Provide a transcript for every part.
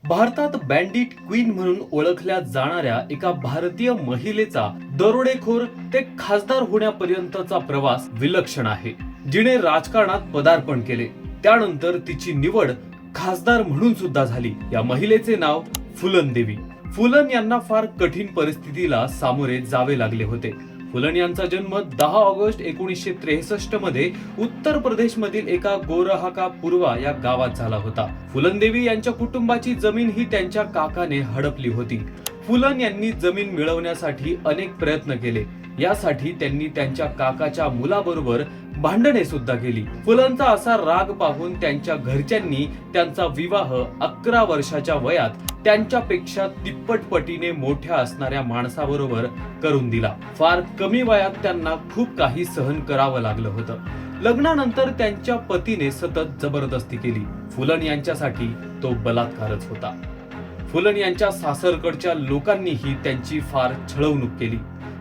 भारतात bandit queen म्हणून ओळखल्या जाणाऱ्या एका भारतीय महिलेचा दरोडेखोर ते खासदार होण्यापर्यंतचा प्रवास विलक्षण आहे. जिने राजकारणात पदार्पण केले, त्यानंतर तिची निवड खासदार म्हणून सुद्धा झाली. या महिलेचे नाव फुलन देवी. फुलन यांना फार कठीण परिस्थितीला सामोरे जावे लागले होते. फुलन यांचा जन्म 10 ऑगस्ट 1963 मध्ये उत्तर प्रदेश मधील एका गोरहाका पूर्वा या गावात झाला होता. फुलन देवी यांच्या कुटुंबाची जमीन ही त्यांच्या काकाने हडपली होती. फुलन यांनी जमीन मिळवण्यासाठी अनेक प्रयत्न केले. यासाठी त्यांनी त्यांच्या काकाच्या मुलाबरोबर भांडणे सुद्धा केली. फुलनचा असा राग पाहून त्यांच्या घरच्यांनी त्यांचा विवाह 11 वर्षाच्या वयात त्यांच्यापेक्षा तिप्पट पटीने मोठ्या असणाऱ्या माणसाबरोबर करून दिला. फार कमी वयात त्यांना खूप काही सहन करावं लागलं होतं. लग्नानंतर त्यांच्या पतीने सतत जबरदस्ती केली. फुलन यांच्यासाठी तो बलात्कारच होता. फुलन यांच्या सासरकडच्या लोकांनीही त्यांची फार छळवणूक केली.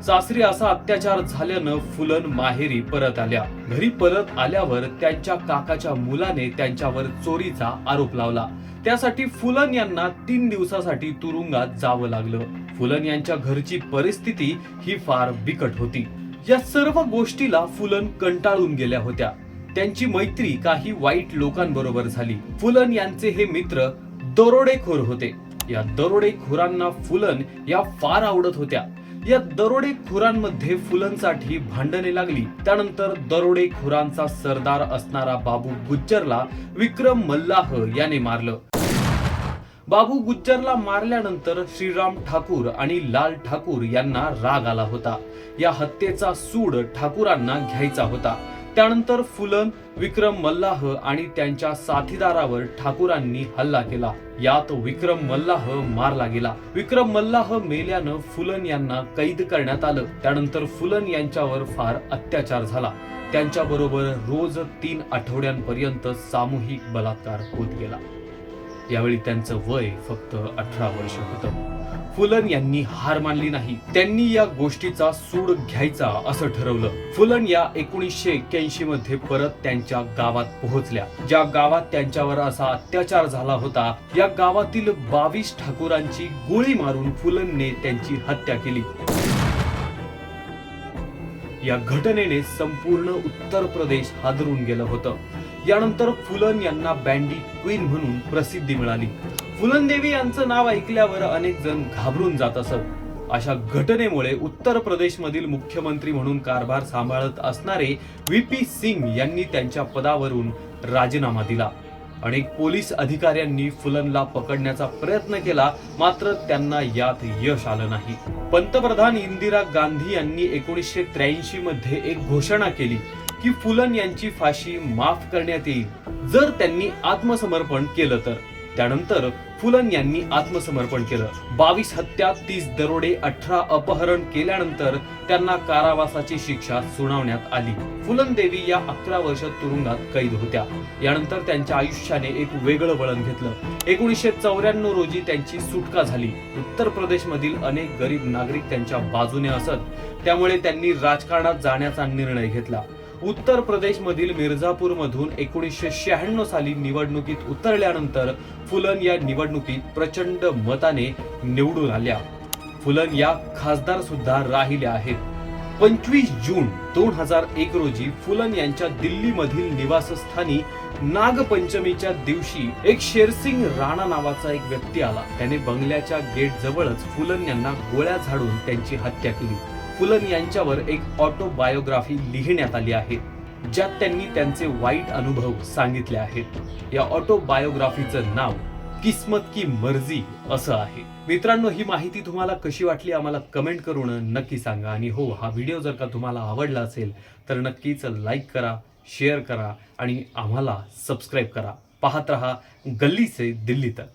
सासरी असा अत्याचार झाल्यानं फुलन माहेरी परत आल्या. घरी परत आल्यावर त्यांच्या काकाच्या मुलाने त्यांच्यावर चोरीचा आरोप लावला. त्यासाठी फुलन यांना 3 दिवसासाठी तुरुंगात जावं लागलं. फुलन यांच्या घरची परिस्थिती ही फार बिकट होती. या सर्व गोष्टीला फुलन कंटाळून गेल्या होत्या. त्यांची मैत्री काही वाईट लोकांबरोबर झाली. फुलन यांचे हे मित्र दरोडेखोर होते. या दरोडेखोरांना फुलन या फार आवडत होत्या. या दरोडेखोरांमध्ये फुलनसाठी भांडणे लागली. त्यानंतर दरोडेखोरांचा सरदार असणारा बाबू गुज्जरला विक्रम मल्लाह याने मारलं. बाबू गुज्जरला मारल्यानंतर श्रीराम ठाकूर आणि लाल ठाकूर यांना राग आला होता. या हत्येचा सूड ठाकूरांना घ्यायचा होता. त्यानंतर फुलन, विक्रम मल्लाह आणि त्यांच्या साथीदारावर ठाकूरांनी हल्ला केला. यात विक्रम मल्लाह मारला गेला. विक्रम मल्लाह मेल्यानं फुलन यांना कैद करण्यात आलं. त्यानंतर फुलन यांच्यावर फार अत्याचार झाला. त्यांच्याबरोबर रोज 3 आठवड्यांपर्यंत सामूहिक बलात्कार होत गेला. यावेळी त्यांचं वय फक्त 18 वर्ष होतं. फुलन यांनी हार मानली नाही. त्यांनी या गोष्टीचा सूड घ्यायचा असं ठरवलं. फुलन या 1981 मध्ये परत त्यांच्या गावात पोहोचल्या. ज्या गावात त्यांच्यावर असा अत्याचार झाला होता, या गावातील 22 ठाकूरांची गोळी मारून फुलनने त्यांची हत्या केली. या घटनेने संपूर्ण उत्तर प्रदेश हादरून गेलं होतं. यानंतर फुलन यांना बँडिट क्वीन म्हणून प्रसिद्धी मिळाली. फुलन देवी यांचं नाव ऐकल्यावर अनेक जण घाबरून जात असत. अशा घटनेमुळे उत्तर प्रदेश मधील मुख्यमंत्री म्हणून कारभार सांभाळत असणारे व्ही.पी. सिंग यांनी त्यांच्या पदावरून राजीनामा दिला. अनेक पोलीस अधिकाऱ्यांनी फुलनला पकडण्याचा प्रयत्न केला, मात्र त्यांना यात यश आलं नाही. पंतप्रधान इंदिरा गांधी यांनी 1983 मध्ये एक घोषणा केली की फुलन यांची फाशी माफ करण्यात येईल जर त्यांनी आत्मसमर्पण केलं तर. त्यानंतर फुलन यांनी आत्मसमर्पण केलं. 22 हत्या, 30 दरोडे, 18 अपहरण केल्यानंतर त्यांना कारावासाची शिक्षा सुनावण्यात आली. फुलन देवी या 11 वर्ष तुरुंगात कैद होत्या. यानंतर त्यांच्या आयुष्याने एक वेगळं वळण घेतलं. 1994 रोजी त्यांची सुटका झाली. उत्तर प्रदेश मधील अनेक गरीब नागरिक त्यांच्या बाजूने असत, त्यामुळे त्यांनी राजकारणात जाण्याचा निर्णय घेतला. उत्तर प्रदेश मधील मिर्झापूर मधून 1996 साली निवडणुकीत उतरल्यानंतर फुलन या निवडणुकीत प्रचंड मताने निवडून आल्या. फुलन या खासदार सुद्धा राहिल्या आहेत. 25 जून 2001 रोजी फुलन यांच्या दिल्ली मधील निवासस्थानी नागपंचमीच्या दिवशी एक शेरसिंग राणा नावाचा एक व्यक्ती आला. त्याने बंगल्याच्या गेट जवळच फुलन यांना गोळ्या झाडून त्यांची हत्या केली. फुलन यांच्यावर एक ऑटोबायोग्राफी लिहिण्यात आली आहे, ज्यात त्यांनी त्यांचे वाईट अनुभव सांगितले आहेत. या ऑटोबायोग्राफीचं नाव किस्मत की मर्जी असं आहे. मित्रांनो, ही माहिती तुम्हाला कशी वाटली आम्हाला कमेंट करून नक्की सांगा. आणि हो, हा व्हिडिओ जर का तुम्हाला आवडला असेल तर नक्कीच लाईक करा, शेअर करा आणि आम्हाला सबस्क्राईब करा. पाहत रहा गल्ली से दिल्ली तक.